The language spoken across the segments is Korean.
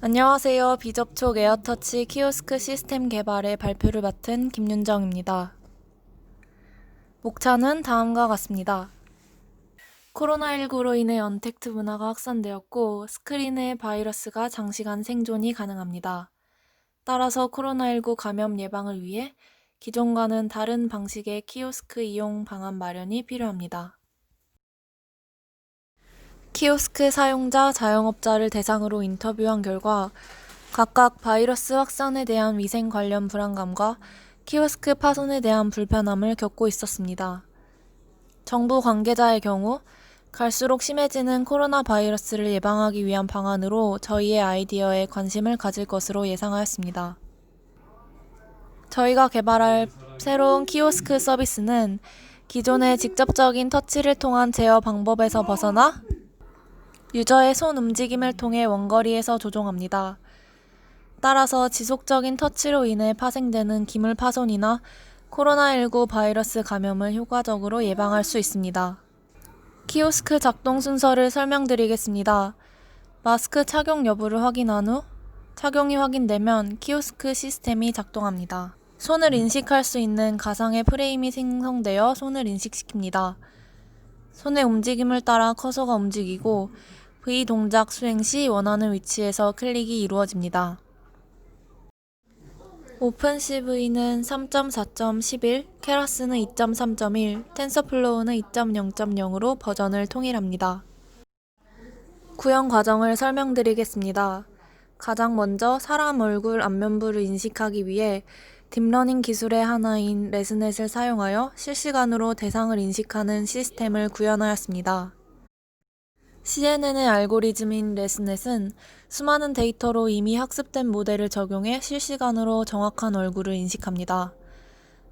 안녕하세요. 비접촉 에어터치 키오스크 시스템 개발의 발표를 맡은 김윤정입니다. 목차는 다음과 같습니다. 코로나19로 인해 언택트 문화가 확산되었고 스크린에 바이러스가 장시간 생존이 가능합니다. 따라서 코로나19 감염 예방을 위해 기존과는 다른 방식의 키오스크 이용 방안 마련이 필요합니다. 키오스크 사용자, 자영업자를 대상으로 인터뷰한 결과 각각 바이러스 확산에 대한 위생 관련 불안감과 키오스크 파손에 대한 불편함을 겪고 있었습니다. 정부 관계자의 경우 갈수록 심해지는 코로나 바이러스를 예방하기 위한 방안으로 저희의 아이디어에 관심을 가질 것으로 예상하였습니다. 저희가 개발할 새로운 키오스크 서비스는 기존의 직접적인 터치를 통한 제어 방법에서 벗어나 유저의 손 움직임을 통해 원거리에서 조종합니다. 따라서 지속적인 터치로 인해 파생되는 기물 파손이나 코로나19 바이러스 감염을 효과적으로 예방할 수 있습니다. 키오스크 작동 순서를 설명드리겠습니다. 마스크 착용 여부를 확인한 후 착용이 확인되면 키오스크 시스템이 작동합니다. 손을 인식할 수 있는 가상의 프레임이 생성되어 손을 인식시킵니다. 손의 움직임을 따라 커서가 움직이고 V 동작 수행 시 원하는 위치에서 클릭이 이루어집니다. 오픈CV는 3.4.11, 케라스는 2.3.1, 텐서플로우는 2.0.0으로 버전을 통일합니다. 구현 과정을 설명드리겠습니다. 가장 먼저 사람 얼굴 안면부를 인식하기 위해 딥러닝 기술의 하나인 레스넷을 사용하여 실시간으로 대상을 인식하는 시스템을 구현하였습니다. CNN의 알고리즘인 레스넷은 수많은 데이터로 이미 학습된 모델을 적용해 실시간으로 정확한 얼굴을 인식합니다.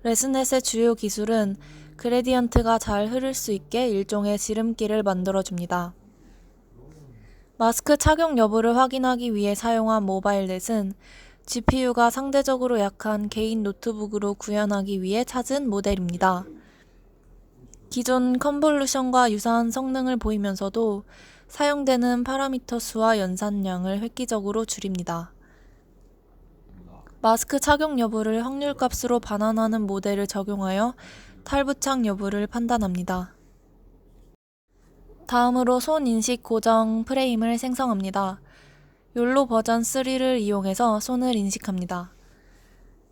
레스넷의 주요 기술은 그레디언트가 잘 흐를 수 있게 일종의 지름길을 만들어줍니다. 마스크 착용 여부를 확인하기 위해 사용한 모바일넷은 GPU가 상대적으로 약한 개인 노트북으로 구현하기 위해 찾은 모델입니다. 기존 컨볼루션과 유사한 성능을 보이면서도 사용되는 파라미터 수와 연산량을 획기적으로 줄입니다. 마스크 착용 여부를 확률값으로 반환하는 모델을 적용하여 탈부착 여부를 판단합니다. 다음으로 손 인식 고정 프레임을 생성합니다. 욜로 버전 3를 이용해서 손을 인식합니다.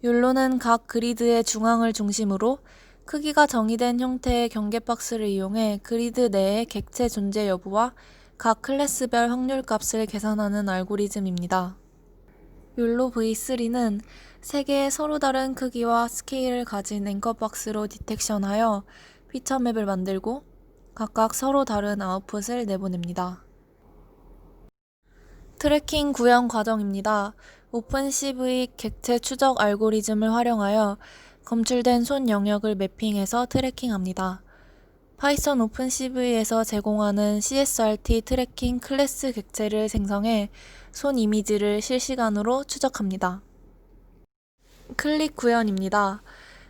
욜로는 각 그리드의 중앙을 중심으로 크기가 정의된 형태의 경계 박스를 이용해 그리드 내의 객체 존재 여부와 각 클래스별 확률값을 계산하는 알고리즘입니다. 욜로 V3는 3개의 서로 다른 크기와 스케일을 가진 앵커 박스로 디텍션하여 피처맵을 만들고 각각 서로 다른 아웃풋을 내보냅니다. 트래킹 구현 과정입니다. 오픈CV 객체 추적 알고리즘을 활용하여 검출된 손 영역을 매핑해서 트래킹합니다. 파이썬 오픈CV에서 제공하는 CSRT 트래킹 클래스 객체를 생성해 손 이미지를 실시간으로 추적합니다. 클릭 구현입니다.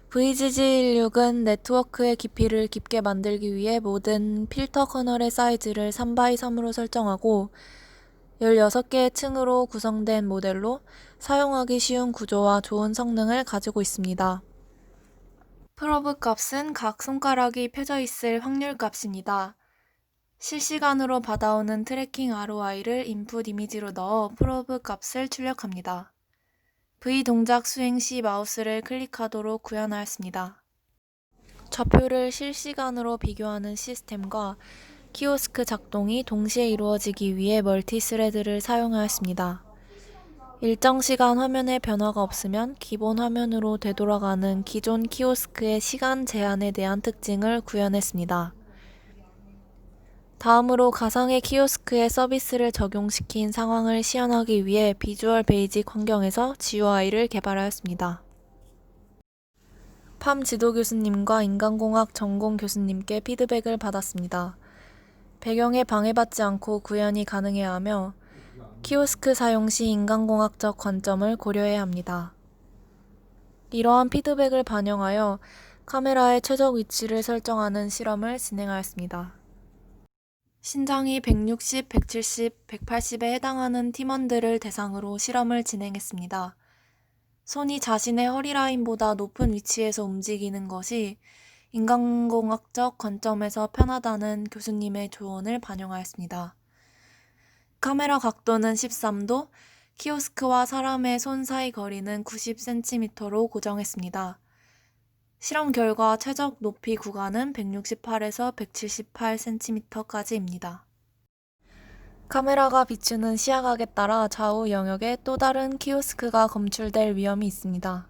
VGG16은 네트워크의 깊이를 깊게 만들기 위해 모든 필터 커널의 사이즈를 3x3으로 설정하고 16개의 층으로 구성된 모델로 사용하기 쉬운 구조와 좋은 성능을 가지고 있습니다. 프로브 값은 각 손가락이 펴져 있을 확률 값입니다. 실시간으로 받아오는 트래킹 ROI를 인풋 이미지로 넣어 프로브 값을 출력합니다. V 동작 수행 시 마우스를 클릭하도록 구현하였습니다. 좌표를 실시간으로 비교하는 시스템과 키오스크 작동이 동시에 이루어지기 위해 멀티스레드를 사용하였습니다. 일정 시간 화면에 변화가 없으면 기본 화면으로 되돌아가는 기존 키오스크의 시간 제한에 대한 특징을 구현했습니다. 다음으로 가상의 키오스크의 서비스를 적용시킨 상황을 시연하기 위해 비주얼 베이직 환경에서 GUI를 개발하였습니다. 팜 지도 교수님과 인간공학 전공 교수님께 피드백을 받았습니다. 배경에 방해받지 않고 구현이 가능해야 하며 키오스크 사용 시 인간공학적 관점을 고려해야 합니다. 이러한 피드백을 반영하여 카메라의 최적 위치를 설정하는 실험을 진행하였습니다. 신장이 160, 170, 180에 해당하는 팀원들을 대상으로 실험을 진행했습니다. 손이 자신의 허리 라인보다 높은 위치에서 움직이는 것이 인간공학적 관점에서 편하다는 교수님의 조언을 반영하였습니다. 카메라 각도는 13도, 키오스크와 사람의 손 사이 거리는 90cm로 고정했습니다. 실험 결과 최적 높이 구간은 168에서 178cm까지입니다. 카메라가 비추는 시야각에 따라 좌우 영역에 또 다른 키오스크가 검출될 위험이 있습니다.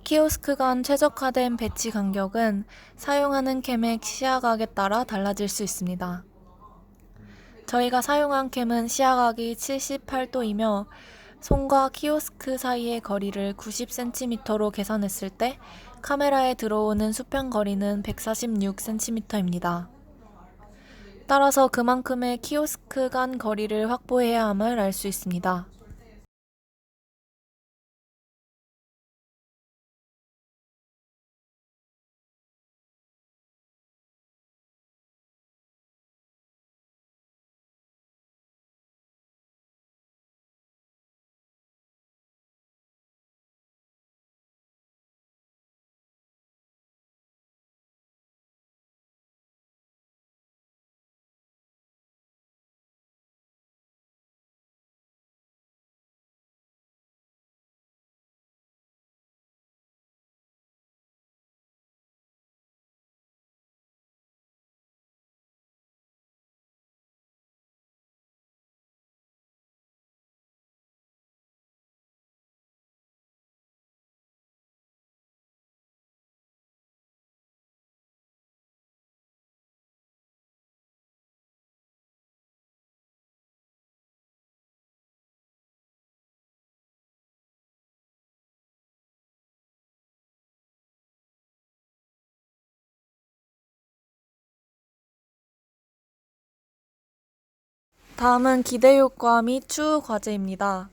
키오스크 간 최적화된 배치 간격은 사용하는 캠의 시야각에 따라 달라질 수 있습니다. 저희가 사용한 캠은 시야각이 78도이며 손과 키오스크 사이의 거리를 90cm로 계산했을 때 카메라에 들어오는 수평 거리는 146cm입니다. 따라서 그만큼의 키오스크 간 거리를 확보해야 함을 알 수 있습니다. 다음은 기대 효과 및 추후 과제입니다.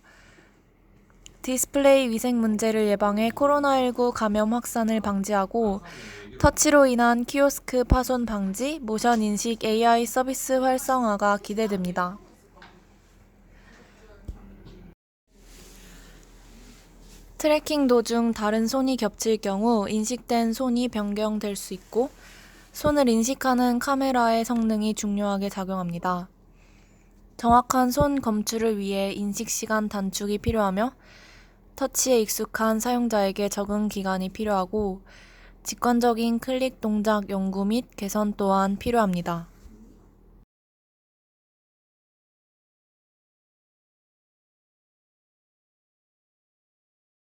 디스플레이 위생 문제를 예방해 코로나19 감염 확산을 방지하고 터치로 인한 키오스크 파손 방지, 모션 인식 AI 서비스 활성화가 기대됩니다. 트래킹 도중 다른 손이 겹칠 경우 인식된 손이 변경될 수 있고 손을 인식하는 카메라의 성능이 중요하게 작용합니다. 정확한 손 검출을 위해 인식 시간 단축이 필요하며 터치에 익숙한 사용자에게 적응 기간이 필요하고 직관적인 클릭 동작 연구 및 개선 또한 필요합니다.